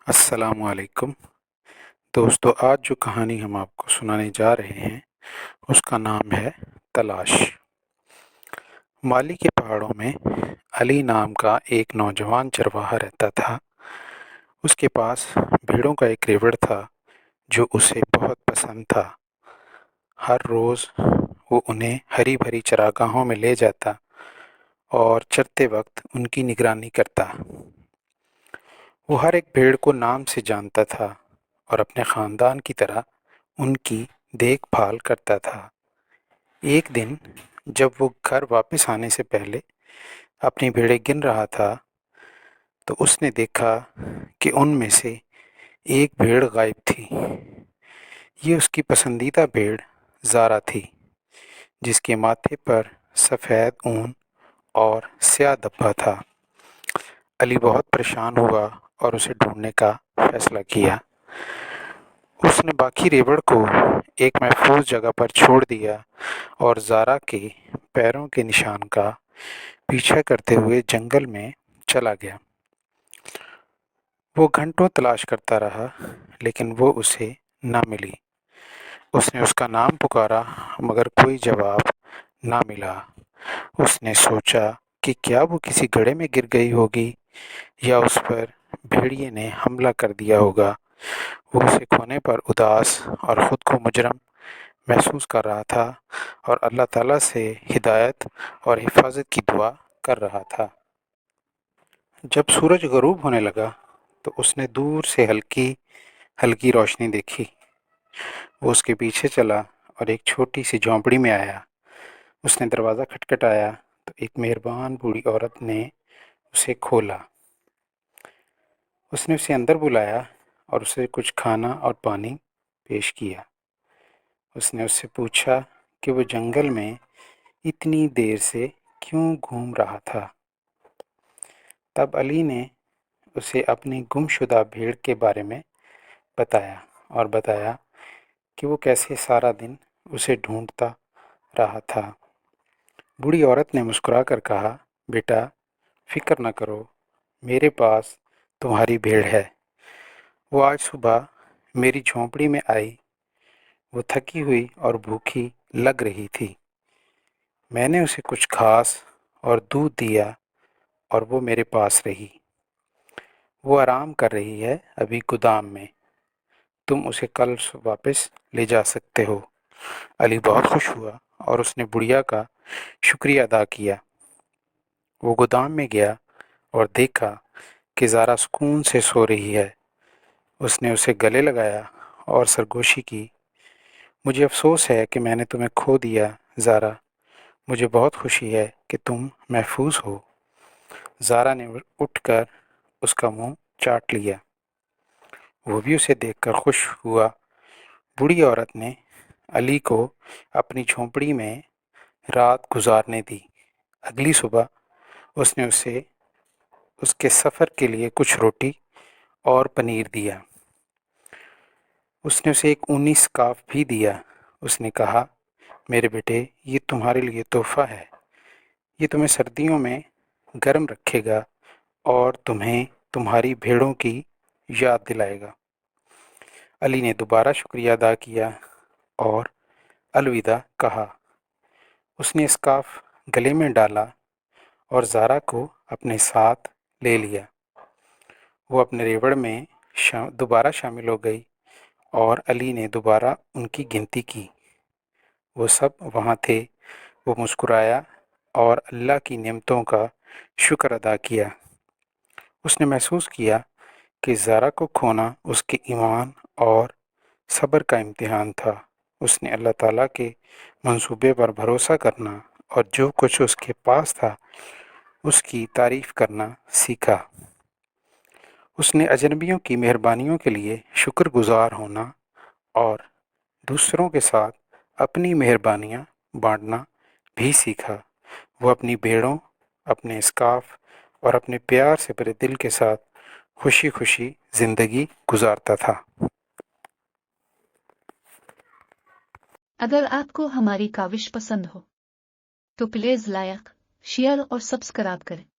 السلام علیکم دوستو، آج جو کہانی ہم آپ کو سنانے جا رہے ہیں اس کا نام ہے تلاش۔ مالی کے پہاڑوں میں علی نام کا ایک نوجوان چرواہا رہتا تھا۔ اس کے پاس بھیڑوں کا ایک ریوڑ تھا جو اسے بہت پسند تھا۔ ہر روز وہ انہیں ہری بھری چراگاہوں میں لے جاتا اور چرتے وقت ان کی نگرانی کرتا۔ وہ ہر ایک بھیڑ کو نام سے جانتا تھا اور اپنے خاندان کی طرح ان کی دیکھ بھال کرتا تھا۔ ایک دن جب وہ گھر واپس آنے سے پہلے اپنی بھیڑیں گن رہا تھا تو اس نے دیکھا کہ ان میں سے ایک بھیڑ غائب تھی۔ یہ اس کی پسندیدہ بھیڑ زارا تھی، جس کے ماتھے پر سفید اون اور سیاہ دھبا تھا۔ علی بہت پریشان ہوا اور اسے ڈھونڈنے کا فیصلہ کیا۔ اس نے باقی ریوڑ کو ایک محفوظ جگہ پر چھوڑ دیا اور زارا کے پیروں کے نشان کا پیچھا کرتے ہوئے جنگل میں چلا گیا۔ وہ گھنٹوں تلاش کرتا رہا لیکن وہ اسے نہ ملی۔ اس نے اس کا نام پکارا مگر کوئی جواب نہ ملا۔ اس نے سوچا کہ کیا وہ کسی گڑھے میں گر گئی ہوگی یا اس پر بھیڑیے نے حملہ کر دیا ہوگا۔ وہ اسے کھونے پر اداس اور خود کو مجرم محسوس کر رہا تھا اور اللہ تعالیٰ سے ہدایت اور حفاظت کی دعا کر رہا تھا۔ جب سورج غروب ہونے لگا تو اس نے دور سے ہلکی روشنی دیکھی۔ وہ اس کے پیچھے چلا اور ایک چھوٹی سی جھونپڑی میں آیا۔ اس نے دروازہ کھٹکھٹایا تو ایک مہربان بوڑھی عورت نے اسے کھولا۔ اس نے اسے اندر بلایا اور اسے کچھ کھانا اور پانی پیش کیا۔ اس نے اس سے پوچھا کہ وہ جنگل میں اتنی دیر سے کیوں گھوم رہا تھا۔ تب علی نے اسے اپنی گم شدہ بھیڑ کے بارے میں بتایا کہ وہ کیسے سارا دن اسے ڈھونڈتا رہا تھا۔ بوڑھی عورت نے مسکرا کر کہا، بیٹا فکر نہ کرو، میرے پاس تمہاری بھیڑ ہے۔ وہ آج صبح میری جھونپڑی میں آئی۔ وہ تھکی ہوئی اور بھوکی لگ رہی تھی۔ میں نے اسے کچھ گھاس اور دودھ دیا اور وہ میرے پاس رہی۔ وہ آرام کر رہی ہے ابھی گودام میں۔ تم اسے کل واپس لے جا سکتے ہو۔ علی بہت خوش ہوا اور اس نے بڑھیا کا شکریہ ادا کیا۔ وہ گودام میں گیا اور دیکھا کہ زارا سکون سے سو رہی ہے۔ اس نے اسے گلے لگایا اور سرگوشی کی۔ مجھے افسوس ہے کہ میں نے تمہیں کھو دیا زارا، مجھے بہت خوشی ہے کہ تم محفوظ ہو۔ زارا نے اٹھ کر اس کا منہ چاٹ لیا۔ وہ بھی اسے دیکھ کر خوش ہوا۔ بوڑھی عورت نے علی کو اپنی جھونپڑی میں رات گزارنے دی۔ اگلی صبح اس نے اسے اس کے سفر کے لیے کچھ روٹی اور پنیر دیا۔ اس نے اسے ایک اونی سکارف بھی دیا۔ اس نے کہا، میرے بیٹے یہ تمہارے لیے تحفہ ہے، یہ تمہیں سردیوں میں گرم رکھے گا اور تمہیں تمہاری بھیڑوں کی یاد دلائے گا۔ علی نے دوبارہ شکریہ ادا کیا اور الوداع کہا۔ اس نے اسکارف گلے میں ڈالا اور زارا کو اپنے ساتھ لے لیا۔ وہ اپنے ریوڑ میں دوبارہ شامل ہو گئی اور علی نے دوبارہ ان کی گنتی کی۔ وہ سب وہاں تھے۔ وہ مسکرایا اور اللہ کی نعمتوں کا شکر ادا کیا۔ اس نے محسوس کیا کہ زارا کو کھونا اس کے ایمان اور صبر کا امتحان تھا۔ اس نے اللہ تعالیٰ کے منصوبے پر بھروسہ کرنا اور جو کچھ اس کے پاس تھا اس کی تعریف کرنا سیکھا۔ اس نے اجنبیوں کی مہربانیوں کے لیے شکر گزار ہونا اور دوسروں کے ساتھ اپنی مہربانیاں بانٹنا بھی سیکھا۔ وہ اپنی بھیڑوں، اپنے اسکارف اور اپنے پیار سے بھرے دل کے ساتھ خوشی خوشی زندگی گزارتا تھا۔ اگر آپ کو ہماری کاوش پسند ہو تو پلیز لائک، شیئر اور سبسکرائب کریں۔